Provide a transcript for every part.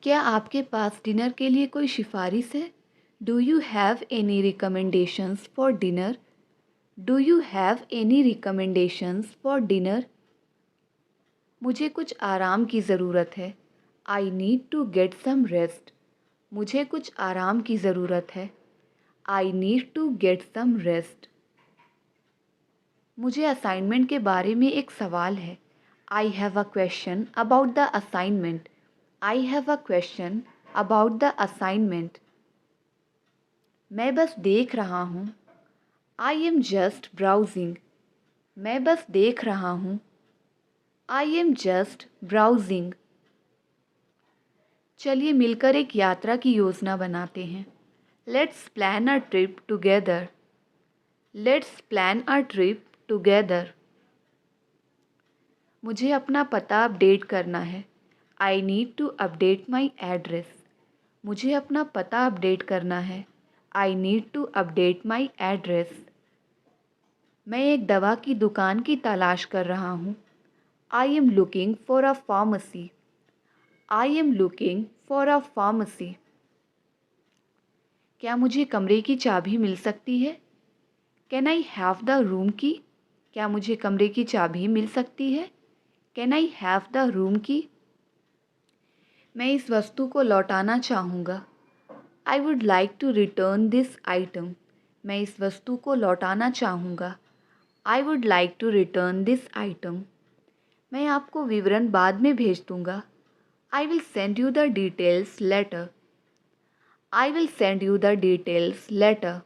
क्या आपके पास डिनर के लिए कोई सिफारिश है? Do you have any recommendations for dinner? Do you have any recommendations for dinner? मुझे कुछ आराम की ज़रूरत है। I need to get some rest. मुझे कुछ आराम की ज़रूरत है। I need to get some rest. मुझे असाइनमेंट के बारे में एक सवाल है। I have a question about the assignment. I have a question about the assignment. मैं बस देख रहा हूँ। I am just browsing. मैं बस देख रहा हूँ। I am just browsing. चलिए मिलकर एक यात्रा की योजना बनाते हैं। Let's plan a trip together. Let's plan a trip together. मुझे अपना पता अपडेट करना है। I need to update my address. मुझे अपना पता अपडेट करना है। I need to update my address. मैं एक दवा की दुकान की तलाश कर रहा हूँ। I am looking for a pharmacy. I am looking for a pharmacy. क्या मुझे कमरे की चाबी मिल सकती है? Can I have the room key? क्या मुझे कमरे की चाबी मिल सकती है? Can I have the room key? मैं इस वस्तु को लौटाना चाहूँगा। I would like to return this item. मैं इस वस्तु को लौटाना चाहूँगा। I would like to return this item. मैं आपको विवरण बाद में भेज दूँगा। I will send you the details later. I will send you the details later.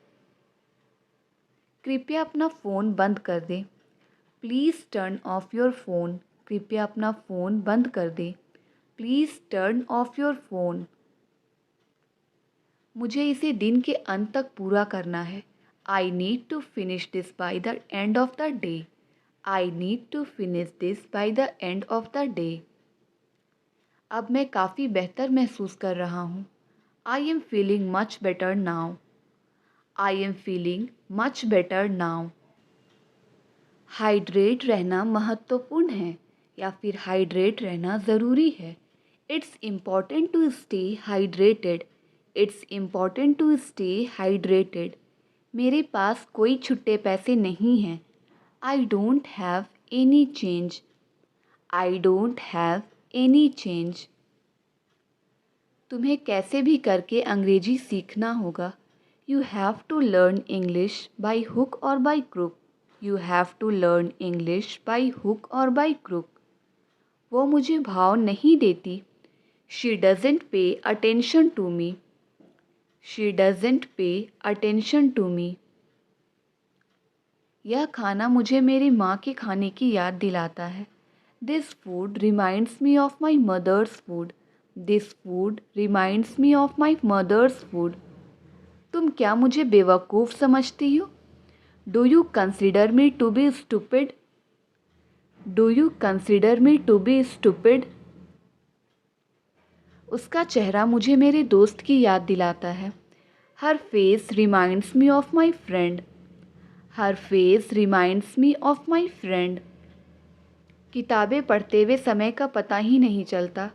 कृपया अपना फ़ोन बंद कर दें। Please turn off your phone. कृपया अपना फ़ोन बंद कर दें। Please turn off your phone. मुझे इसे दिन के अंत तक पूरा करना है। I need to finish this by the end of the day. I need to finish this by the end of the day. अब मैं काफ़ी बेहतर महसूस कर रहा हूँ। I am feeling much better now. I am feeling much better now. Hydrate रहना महत्वपूर्ण है या फिर हाइड्रेट रहना ज़रूरी है। It's important to stay hydrated. It's important to stay hydrated. मेरे पास कोई छुट्टे पैसे नहीं हैं। I don't have any change. I don't have any change. तुम्हें कैसे भी करके अंग्रेजी सीखना होगा। You have to learn English by hook or by crook. You have to learn English by hook or by crook. वो मुझे भाव नहीं देती। She doesn't pay attention to me. She doesn't pay attention to me. यह खाना मुझे मेरी माँ के खाने की याद दिलाता है। This food reminds me of my mother's food. This food reminds me of my mother's food. तुम क्या मुझे बेवकूफ़ समझती हो? Do you consider me to be stupid? Do you consider me to be stupid? उसका चेहरा मुझे मेरे दोस्त की याद दिलाता है। Her face reminds me of my friend. Her face reminds me of my friend. किताबें पढ़ते हुए समय का पता ही नहीं चलता।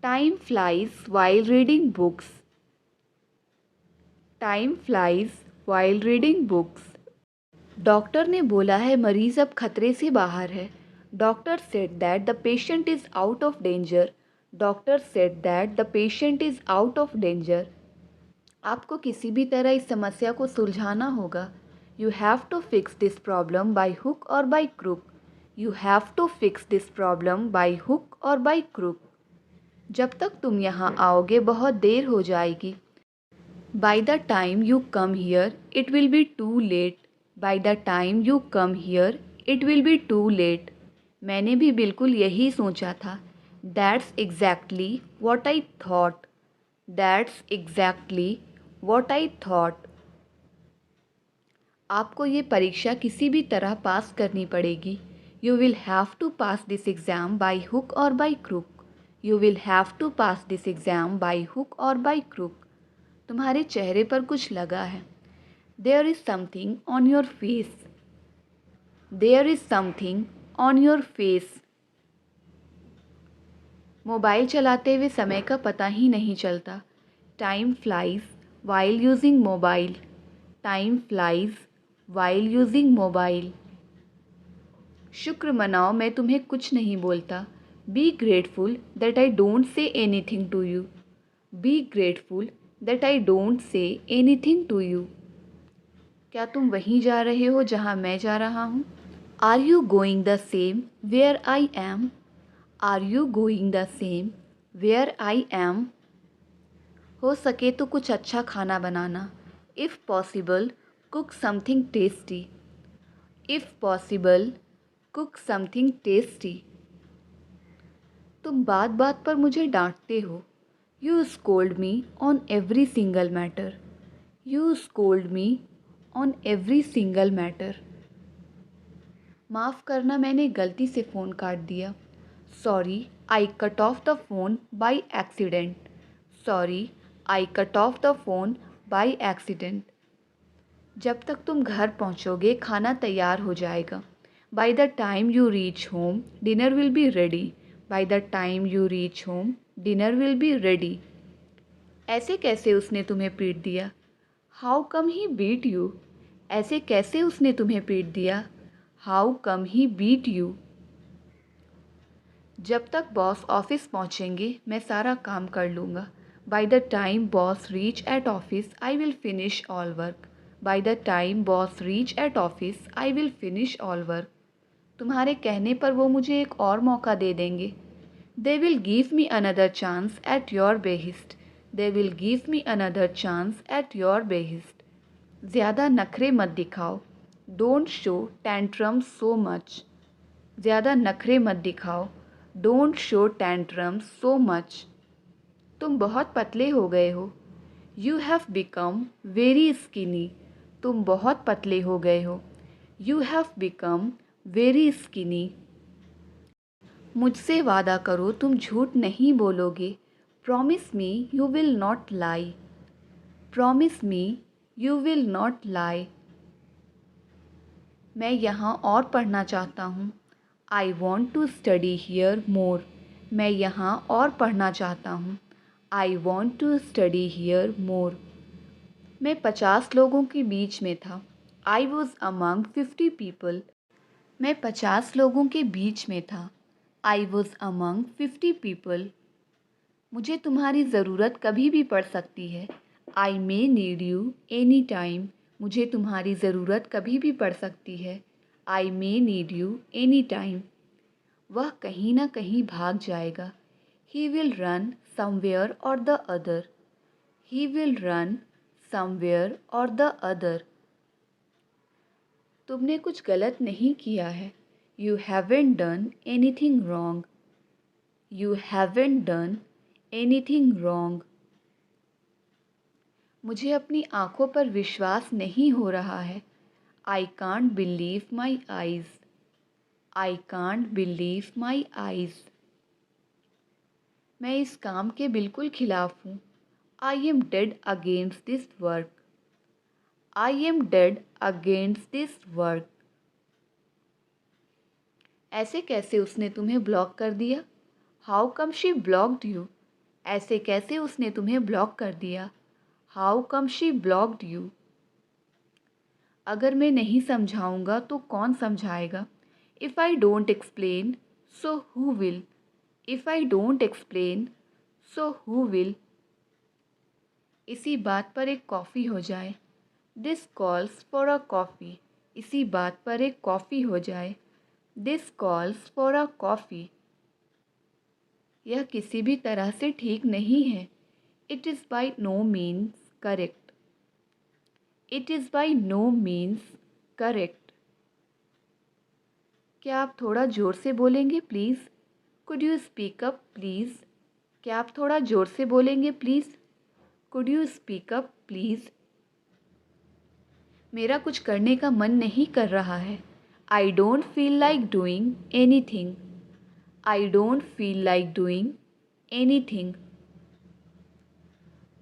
Time flies while reading books. Time flies while reading books. Doctor ने बोला है मरीज़ अब खतरे से बाहर है। Doctor said that the patient is out of danger. Doctor said that the patient is out of danger. आपको किसी भी तरह इस समस्या को सुलझाना होगा। You have to fix this problem by hook or by crook. You have to fix this problem by hook or by crook. जब तक तुम यहाँ आओगे बहुत देर हो जाएगी। By the time you come here it will be too late. By the time you come here it will be too late. मैंने भी बिल्कुल यही सोचा था। That's exactly what I thought. That's exactly what I thought. आपको ये परीक्षा किसी भी तरह पास करनी पड़ेगी। You will have to pass this exam by hook or by crook. You will have to pass this exam by hook or by crook. तुम्हारे चेहरे पर कुछ लगा है। There is something on your face. There is something on your face. Mobile चलाते हुए समय का पता ही नहीं चलता। Time flies while using mobile. Time flies while using mobile. शुक्र मनाओ मैं तुम्हें कुछ नहीं बोलता। Be grateful that I don't say anything to you. Be grateful that I don't say anything to you. क्या तुम वहीं जा रहे हो जहाँ मैं जा रहा हूँ? Are you going the same where I am? Are you going the same where I am? हो सके तो कुछ अच्छा खाना बनाना। If possible cook something tasty. If possible cook something tasty. तुम बात बात पर मुझे डांटते हो। You scold me on every single matter. You scold me on every single matter. माफ़ करना मैंने गलती से फ़ोन काट दिया। Sorry I cut off the phone by accident. Sorry I cut off the phone by accident. जब तक तुम घर पहुंचोगे खाना तैयार हो जाएगा। By the time you reach home dinner will be ready. By the time you reach home dinner will be ready. ऐसे कैसे उसने तुम्हें पीट दिया? How come he beat you? ऐसे कैसे उसने तुम्हें पीट दिया? How come he beat you? जब तक बॉस ऑफिस पहुंचेंगे मैं सारा काम कर लूँगा। Bye the time boss reach at office I will finish all work. Bye the time boss reach at office I will finish all work. तुम्हारे कहने पर वो मुझे एक और मौका दे देंगे। They will give me another chance at your behest. They will give me another chance at your behest. ज़्यादा नखरे मत दिखाओ। Don't show tantrums so much. ज़्यादा नखरे मत दिखाओ। Don't show tantrums so much. तुम बहुत पतले हो गए हो। You have become very skinny. तुम बहुत पतले हो गए हो। You have become very skinny. मुझसे वादा करो तुम झूठ नहीं बोलोगे। Promise me you will not lie. Promise me you will not lie. मैं यहाँ और पढ़ना चाहता हूँ। I want to study here more. मैं यहाँ और पढ़ना चाहता हूँ। I want to study here more. मैं 50 लोगों के बीच में था। I was among 50 people. मैं 50 लोगों के बीच में था। I was among 50 people. मुझे तुम्हारी ज़रूरत कभी भी पड़ सकती है। I may need you any time. मुझे तुम्हारी ज़रूरत कभी भी पड़ सकती है। I may need you any time. वह कहीं ना कहीं भाग जाएगा। He will run somewhere or the other. He will run somewhere or the other. तुमने कुछ गलत नहीं किया है। You haven't done anything wrong. You haven't done anything wrong. मुझे अपनी आँखों पर विश्वास नहीं हो रहा है। I can't believe my eyes. I can't believe my eyes. मैं इस काम के बिल्कुल खिलाफ हूँ। I am dead against this work. I am dead against this work. ऐसे कैसे उसने तुम्हें ब्लॉक कर दिया? How come she blocked you? ऐसे कैसे उसने तुम्हें ब्लॉक कर दिया? How come she blocked you? अगर मैं नहीं समझाऊंगा तो कौन समझाएगा? If I don't explain so who will? If I don't explain so who will? इसी बात पर एक कॉफ़ी हो जाए। This calls for a coffee. इसी बात पर एक कॉफ़ी हो जाए। This calls for a coffee. यह किसी भी तरह से ठीक नहीं है। It is by no means correct. It is by no means correct. क्या आप थोड़ा ज़ोर से बोलेंगे please? Could you speak up please? क्या आप थोड़ा ज़ोर से बोलेंगे please? Could you speak up please? मेरा कुछ करने का मन नहीं कर रहा है। I don't feel like doing anything. I don't feel like doing anything.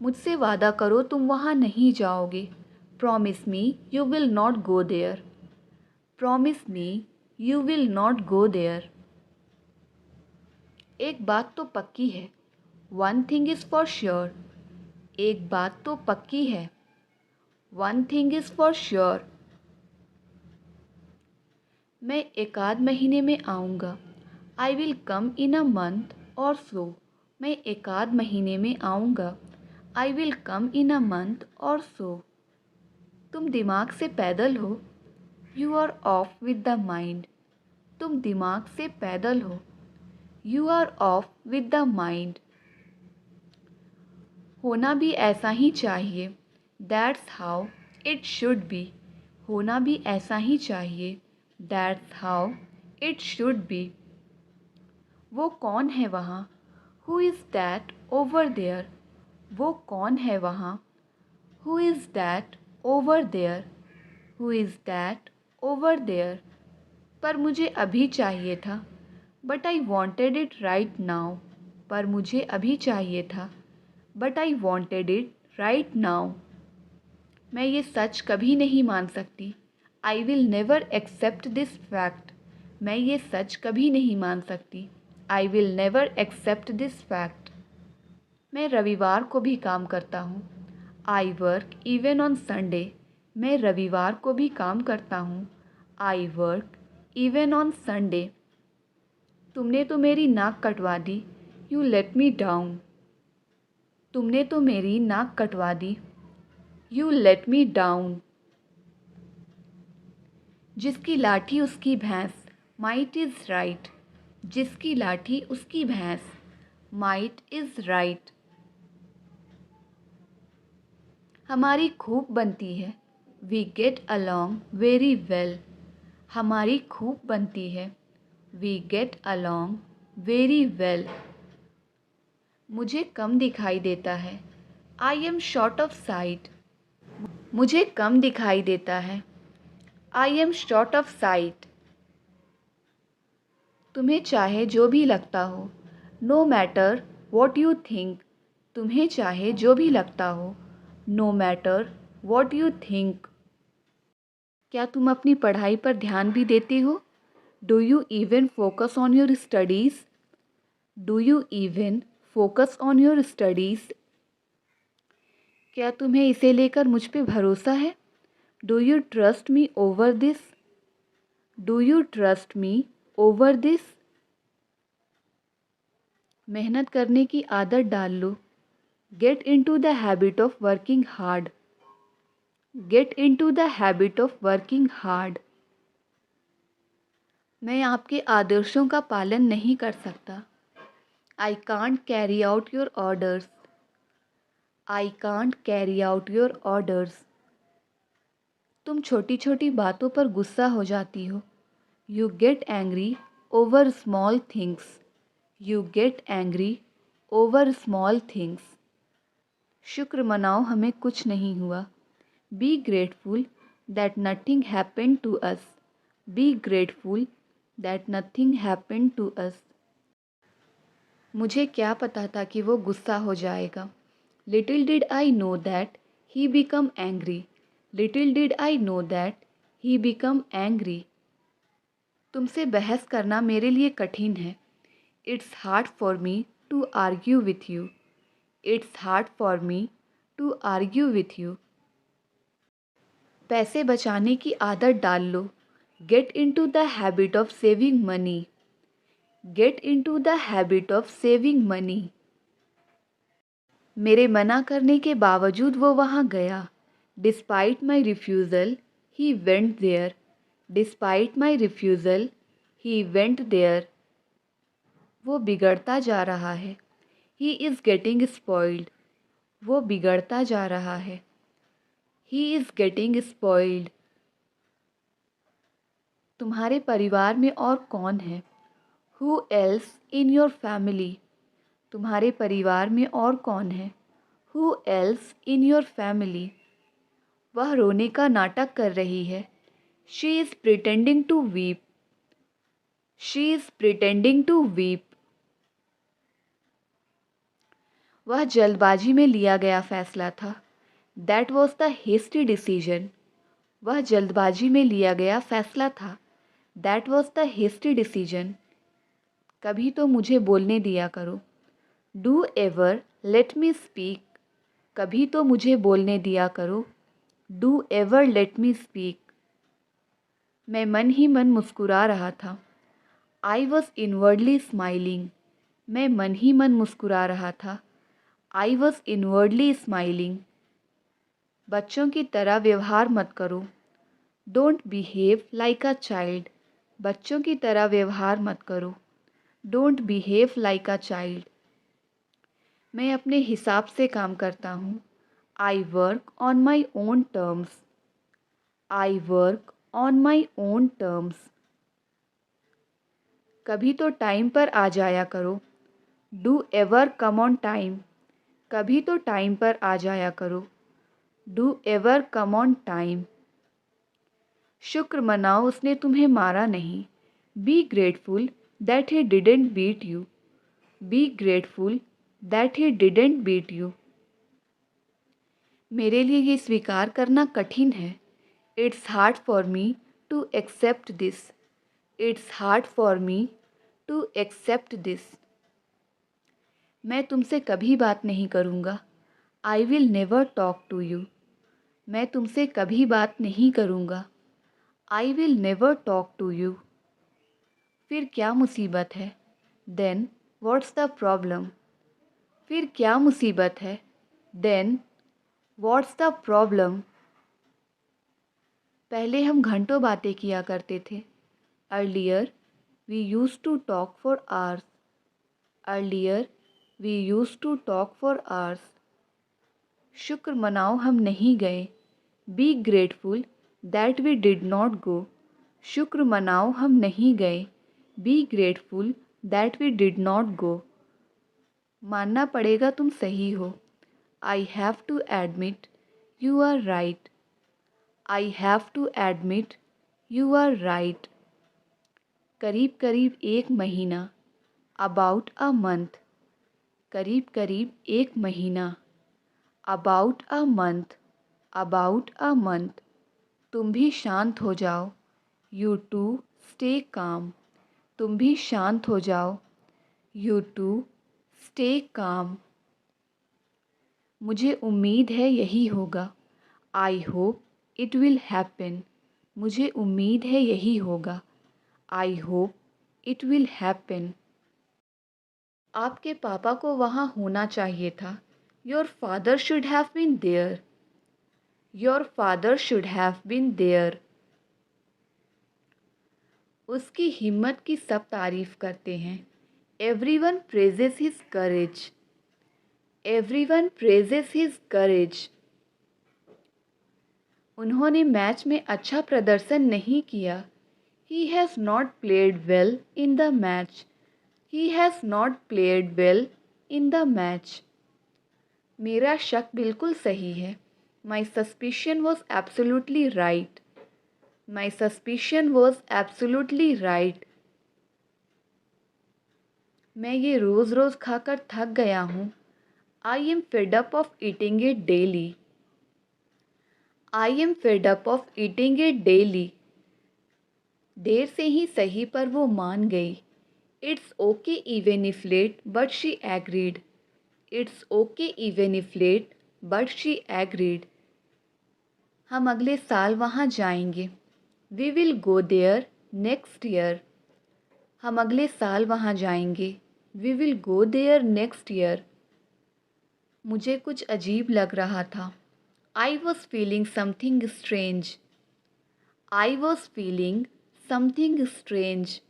मुझसे वादा करो तुम वहाँ नहीं जाओगे। Promise me you will not go there. Promise me you will not go there. एक बात तो पक्की है। One thing is for sure. एक बात तो पक्की है। One thing is for sure. मैं एक आध महीने में आऊँगा। I will come in a month और सो। मैं एक आध महीने में आऊँगा। I will come in a month और सो। तुम दिमाग से पैदल हो। You are off with the mind. तुम दिमाग से पैदल हो। You are off with the mind. होना भी ऐसा ही चाहिए। That's how it should be. होना भी ऐसा ही चाहिए। That's how it should be. वो कौन है वहाँ? Who is that over there? वो कौन है वहाँ? Who is that over there? Who is that over there? पर मुझे अभी चाहिए था। But I wanted it right now. पर मुझे अभी चाहिए था। But I wanted it right now. मैं ये सच कभी नहीं मान सकती। I will never accept this fact. मैं ये सच कभी नहीं मान सकती। I will never accept this fact. मैं रविवार को भी काम करता हूँ। I work even on Sunday. मैं रविवार को भी काम करता हूँ। I work even on Sunday. तुमने तो मेरी नाक कटवा दी। You let me down. तुमने तो मेरी नाक कटवा दी। You let me down. जिसकी लाठी उसकी भैंस। Might is right. जिसकी लाठी उसकी भैंस। Might is right. हमारी खूब बनती है। We get along very well. हमारी खूब बनती है। We get along very well. मुझे कम दिखाई देता है। I am short of sight. मुझे कम दिखाई देता है। I am short of sight. तुम्हें चाहे जो भी लगता हो। No matter what you think. तुम्हें चाहे जो भी लगता हो। No matter what you think. क्या तुम अपनी पढ़ाई पर ध्यान भी देते हो? Do you even focus on your studies? Do you even focus on your studies? क्या तुम्हें इसे लेकर मुझ पे भरोसा है? Do you trust me over this? Do you trust me over this? मेहनत करने की आदत डाल लो। Get into the habit of working hard. Get into the habit of working hard. मैं आपके आदर्शों का पालन नहीं कर सकता। I can't carry out your orders. I can't carry out your orders. तुम छोटी छोटी बातों पर गुस्सा हो जाती हो। You get angry over small things. You get angry over small things. शुक्र मनाओ हमें कुछ नहीं हुआ। Be grateful that nothing happened to us. Be grateful that nothing happened to us. मुझे क्या पता था कि वो गुस्सा हो जाएगा। Little did I know that he become angry. Little did I know that he become angry. तुमसे बहस करना मेरे लिए कठिन है। It's hard for me to argue with you. It's hard for me to argue with you. पैसे बचाने की आदत डाल लो। Get into the habit of saving money. Get into the habit of saving money. मेरे मना करने के बावजूद वो वहाँ गया। Despite my refusal he went there. Despite my refusal he went there. वो बिगड़ता जा रहा है। He is getting spoiled. वो बिगड़ता जा रहा है। He is getting spoiled. तुम्हारे परिवार में और कौन है? Who else in your family? तुम्हारे परिवार में और कौन है? Who else in your family? वह रोने का नाटक कर रही है। She is pretending to weep. She is pretending to weep. वह जल्दबाजी में लिया गया फैसला था। That was the hasty decision. वह जल्दबाजी में लिया गया फैसला था। That was the hasty decision. कभी तो मुझे बोलने दिया करो। Do ever let me speak. कभी तो मुझे बोलने दिया करो। Do ever let me speak. मैं मन ही मन मुस्कुरा रहा था। I was inwardly smiling. मैं मन ही मन मुस्कुरा रहा था। I was inwardly smiling. बच्चों की तरह व्यवहार मत करो। Don't behave like a child. बच्चों की तरह व्यवहार मत करो। Don't behave like a child. मैं अपने हिसाब से काम करता हूँ। I work on my own terms. I work on my own terms. कभी तो टाइम पर आ जाया करो। Do ever come on time. कभी तो टाइम पर आ जाया करो। Do ever come on time. शुक्र मनाओ उसने तुम्हें मारा नहीं। Be grateful that he didn't beat you. Be grateful that he didn't beat you. मेरे लिए ये स्वीकार करना कठिन है। It's hard for me to accept this. It's hard for me to accept this. मैं तुमसे कभी बात नहीं करूँगा। I will never talk to you. मैं तुमसे कभी बात नहीं करूँगा। I will never talk to you. फिर क्या मुसीबत है? Then what's the problem? फिर क्या मुसीबत है? Then what's the problem? पहले हम घंटों बातें किया करते थे। Earlier we use to talk for hours. Earlier we use to talk for hours. शुक्र मनाओ हम नहीं गए। Be grateful that we did not go. शुक्र मनाओ हम नहीं गए। Be grateful that we did not go. मानना पड़ेगा तुम सही हो। I have to admit you are right. I have to admit you are right. करीब करीब एक महीना। About a month. करीब करीब एक महीना। About a month. About a month. तुम भी शांत हो जाओ। You to stay calm. तुम भी शांत हो जाओ। You to stay calm. मुझे उम्मीद है यही होगा। I hope it will happen. मुझे उम्मीद है यही होगा। I hope it will happen. आपके पापा को वहाँ होना चाहिए था। Your father should have been there. Your father should have been there. उसकी हिम्मत की सब तारीफ करते हैं। Everyone praises his courage. Everyone praises his courage. उन्होंने मैच में अच्छा प्रदर्शन नहीं किया। He has not played well in the match. He has not played well in the match. मेरा शक बिल्कुल सही है। My suspicion was absolutely right. My suspicion was absolutely right. मैं ये रोज़ रोज़ खाकर थक गया हूँ। I am fed up of eating it daily. I am fed up of eating it daily. देर से ही सही पर वो मान गई। It's okay even if late but she agreed. It's okay even if late but she agreed. हम अगले साल वहाँ जाएंगे। We will go there next year. हम अगले साल वहाँ जाएंगे। We will go there next year. मुझे कुछ अजीब लग रहा था। I was feeling something strange. I was feeling something strange.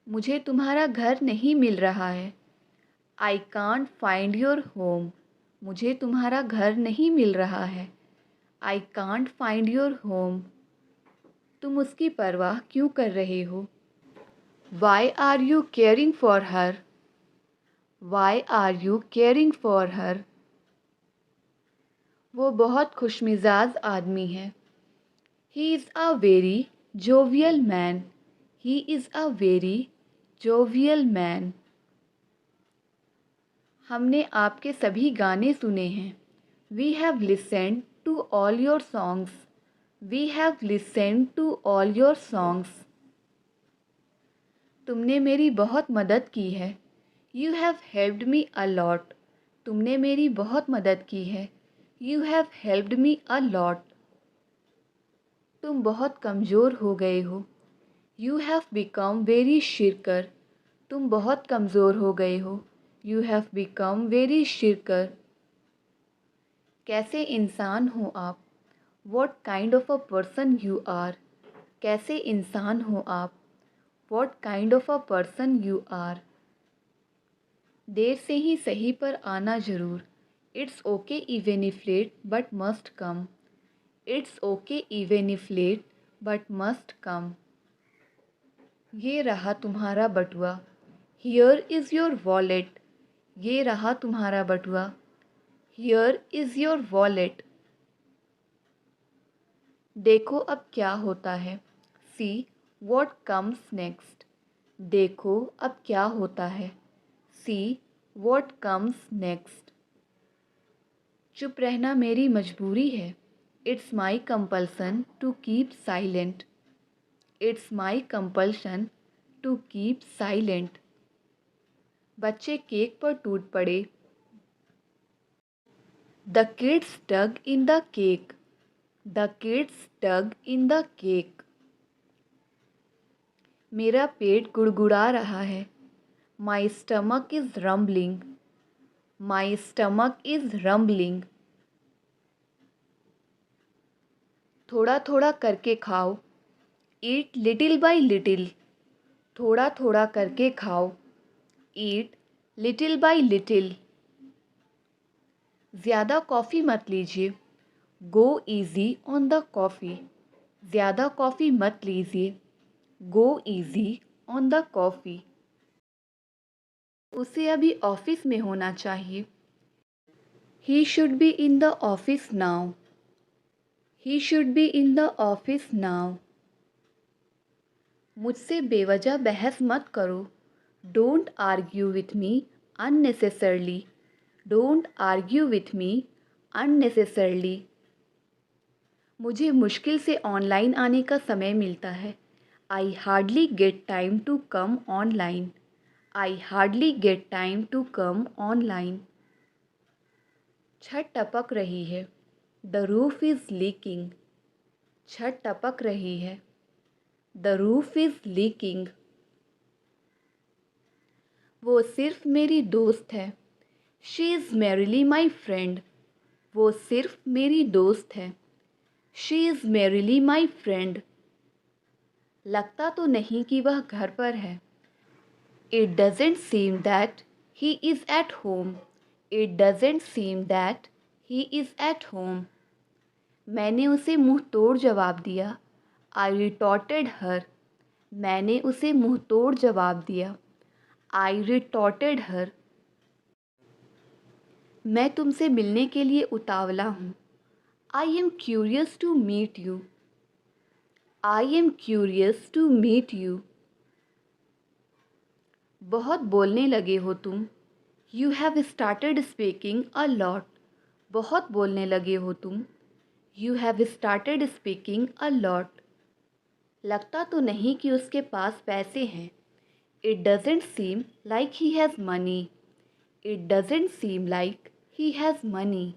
मुझे तुम्हारा घर नहीं मिल रहा है। I can't find your home. मुझे तुम्हारा घर नहीं मिल रहा है। I can't find your home. तुम उसकी परवाह क्यों कर रहे हो? Why are you caring for her? Why are you caring for her? वो बहुत खुशमिजाज आदमी है। He is a very jovial man. He is a very jovial man. हमने आपके सभी गाने सुने हैं। We have listened to all your songs. We have listened to all your songs. तुमने मेरी बहुत मदद की है। You have helped me a lot. तुमने मेरी बहुत मदद की है। You have helped me a lot. तुम बहुत कमज़ोर हो गए हो। You have become very shirker. तुम बहुत कमज़ोर हो गए हो। You have become very shirker. कैसे इंसान हो आप? What kind of a person you are. कैसे इंसान हो आप? What kind of a person you are. देर से ही सही पर आना ज़रूर। It's okay even if late but must come. It's okay even if late but must come. ये रहा तुम्हारा बटुआ। Here is your wallet. ये रहा तुम्हारा बटुआ। Here is your wallet. देखो अब क्या होता है। See what comes next. देखो अब क्या होता है। See what comes next. चुप रहना मेरी मजबूरी है। It's my compulsion to keep silent. It's my compulsion to keep silent. बच्चे केक पर टूट पड़े। The kids dug in the cake. The kids dug in the cake. मेरा पेट गुड़गुड़ा रहा है। My stomach is rumbling. My stomach is rumbling. थोड़ा थोड़ा करके खाओ। ईट लिटिल बाय लिटिल। थोड़ा थोड़ा करके खाओ। ईट लिटिल बाय लिटिल। ज़्यादा कॉफ़ी मत लीजिए। गो ईज़ी ऑन द कॉफ़ी। ज़्यादा कॉफ़ी मत लीजिए। गो ईज़ी ऑन द कॉफ़ी। उसे अभी ऑफिस में होना चाहिए। He should be in the office now. He should be in the office now. मुझसे बेवजह बहस मत करो। Don't argue with me unnecessarily. Don't argue with me unnecessarily. मुझे मुश्किल से ऑनलाइन आने का समय मिलता है। I hardly get time to come online. I hardly get time to come online. छत टपक रही है। The roof is leaking. छत टपक रही है। The roof is leaking. वो सिर्फ मेरी दोस्त है। She is merely my friend. वो सिर्फ मेरी दोस्त है। She is merely my friend. लगता तो नहीं कि वह घर पर है। It doesn't seem that he is at home. It doesn't seem that he is at home. मैंने उसे मुंह तोड़ जवाब दिया। I retorted her. मैंने उसे मुंह तोड़ जवाब दिया। I retorted her. मैं तुमसे मिलने के लिए उतावला हूँ। I am curious to meet you. I am curious to meet you. बहुत बोलने लगे हो तुम। You have started speaking a lot. बहुत बोलने लगे हो तुम। You have started speaking a lot. लगता तो नहीं कि उसके पास पैसे हैं। It doesn't seem like he has money. It doesn't seem like he has money.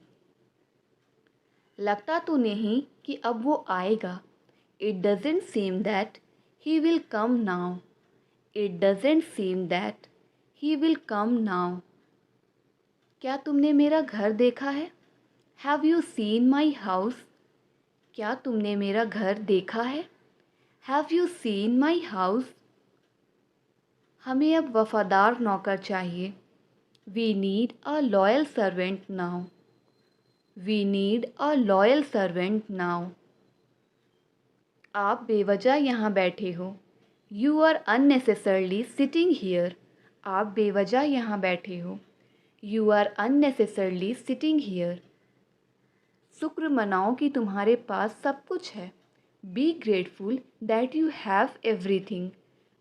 लगता तो नहीं कि अब वो आएगा। It doesn't seem that he will come now. It doesn't seem that he will come now. क्या तुमने मेरा घर देखा है? Have you seen my house? क्या तुमने मेरा घर देखा है? Have you seen my house? हमें अब वफादार नौकर चाहिए। We need a loyal servant now. We need a loyal servant now. आप बेवजह यहाँ बैठे हो। You are unnecessarily sitting here. आप बेवजह यहाँ बैठे हो। You are unnecessarily sitting here. शुक्र मनाओ कि तुम्हारे पास सब कुछ है। Be grateful that you have everything.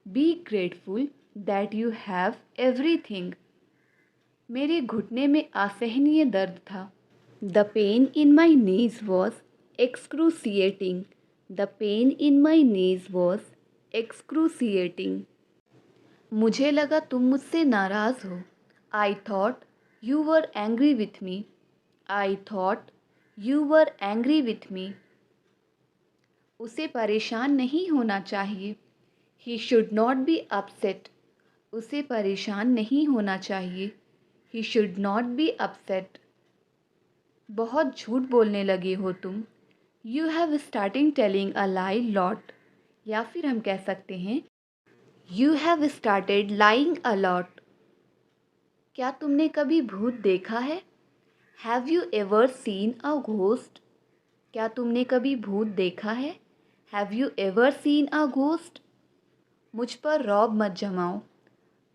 Be grateful that you have everything. मेरे घुटने में असहनीय दर्द था। The pain in my knees was एक्सक्रूसिएटिंग। The pain in my knees was एक्सक्रूसिएटिंग। मुझे लगा तुम मुझसे नाराज़ हो। I thought you were angry with me. I thought you were angry with me. उसे परेशान नहीं होना चाहिए। He should not be upset. उसे परेशान नहीं होना चाहिए। He should not be upset. बहुत झूठ बोलने लगे हो तुम। You have starting telling a lie lot. या फिर हम कह सकते हैं you have started lying a lot. क्या तुमने कभी भूत देखा है? Have you ever seen a ghost? क्या तुमने कभी भूत देखा है? Have you ever seen a ghost? मुझ पर रौब मत जमाओ।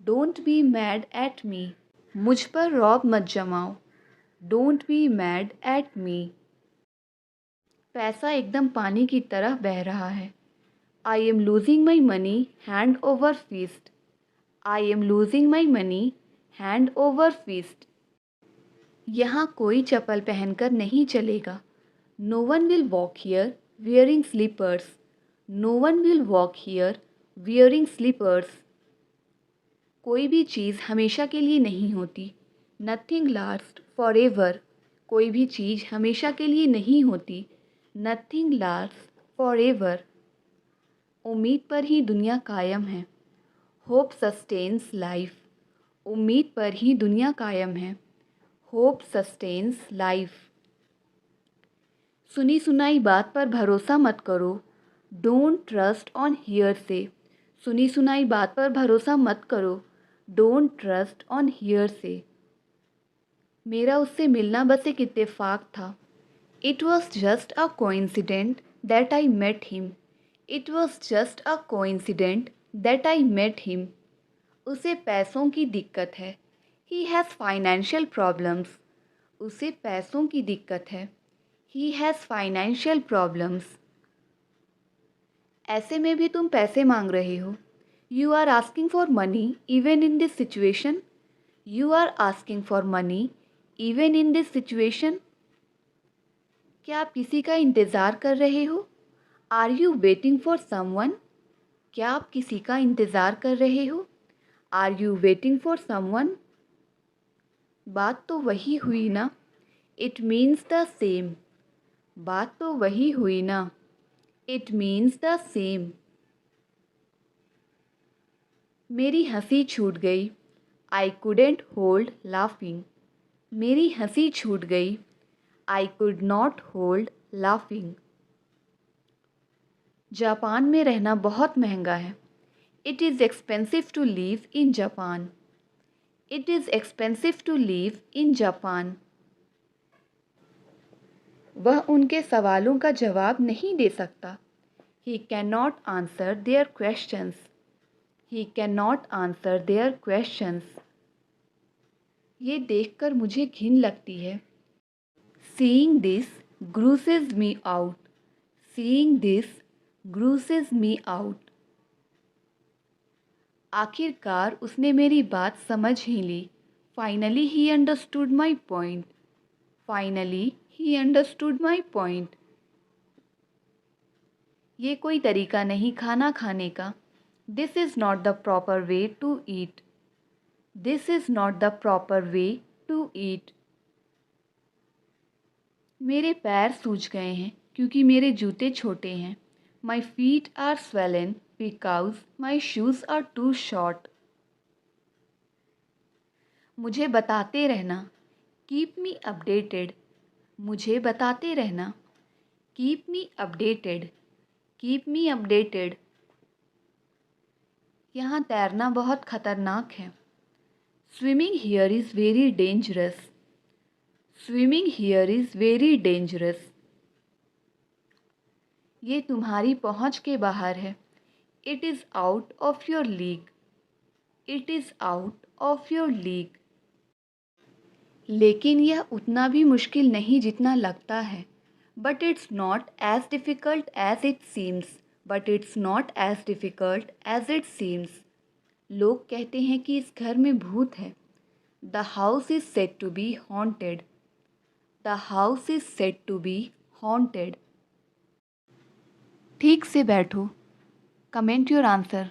Don't be mad at me. मुझ पर रौब मत जमाओ। Don't be mad at me. पैसा एकदम पानी की तरह बह रहा है। I am losing my money hand over fist. I am losing my money hand over fist. यहाँ कोई चप्पल पहनकर नहीं चलेगा। No one will walk here wearing slippers. No one will walk here wearing slippers. कोई भी चीज़ हमेशा के लिए नहीं होती। Nothing last for ever. कोई भी चीज़ हमेशा के लिए नहीं होती। Nothing last for ever. उम्मीद पर ही दुनिया कायम है। Hope sustains life. उम्मीद पर ही दुनिया कायम है। Hope sustains life. सुनी सुनाई बात पर भरोसा मत करो। डोंट ट्रस्ट ऑन हियर से। सुनी सुनाई बात पर भरोसा मत करो। डोंट ट्रस्ट ऑन हियर से। मेरा उससे मिलना बस एक इत्तेफाक था। It was just a coincident that I met him. It was just a coincident that I met him. उसे पैसों की दिक्कत है। He has financial problems. उसे पैसों की दिक्कत है। He has financial problems. ऐसे में भी तुम पैसे मांग रहे हो। You are asking for money even in this situation. You are asking for money even in this situation. क्या आप किसी का इंतज़ार कर रहे हो? Are you waiting for someone? क्या आप किसी का इंतज़ार कर रहे हो? Are you waiting for someone? बात तो वही हुई ना। It means the same. बात तो वही हुई ना। It means the same. मेरी हंसी छूट गई। I couldn't hold laughing. मेरी हंसी छूट गई। I could not hold laughing. Japan में रहना बहुत महंगा है। It is expensive to live in Japan. It is expensive to live in Japan. वह उनके सवालों का जवाब नहीं दे सकता। He can not answer their questions. He can not answer their questions. ये देखकर मुझे घिन लगती है। Seeing this grosses me out. Seeing this grosses me out. आखिरकार उसने मेरी बात समझ ही ली। Finally he understood my point. Finally he understood my point. ये कोई तरीका नहीं खाना खाने का। This is not the proper way to eat. This is not the proper way to eat. मेरे पैर सूज गए हैं क्योंकि मेरे जूते छोटे हैं। My feet are swollen because my shoes are too short. मुझे बताते रहना। Keep me updated. मुझे बताते रहना। Keep me updated. Keep me updated. यहाँ तैरना बहुत खतरनाक है। Swimming here is very dangerous. Swimming here is very dangerous. ये तुम्हारी पहुँच के बाहर है। It is out of your league. It is out of your league. लेकिन यह उतना भी मुश्किल नहीं जितना लगता है। But it's not as difficult as it seems. But it's not as difficult as it seems. लोग कहते हैं कि इस घर में भूत है। The house is said to be haunted. The house is said to be haunted. ठीक से बैठो। Comment your answer.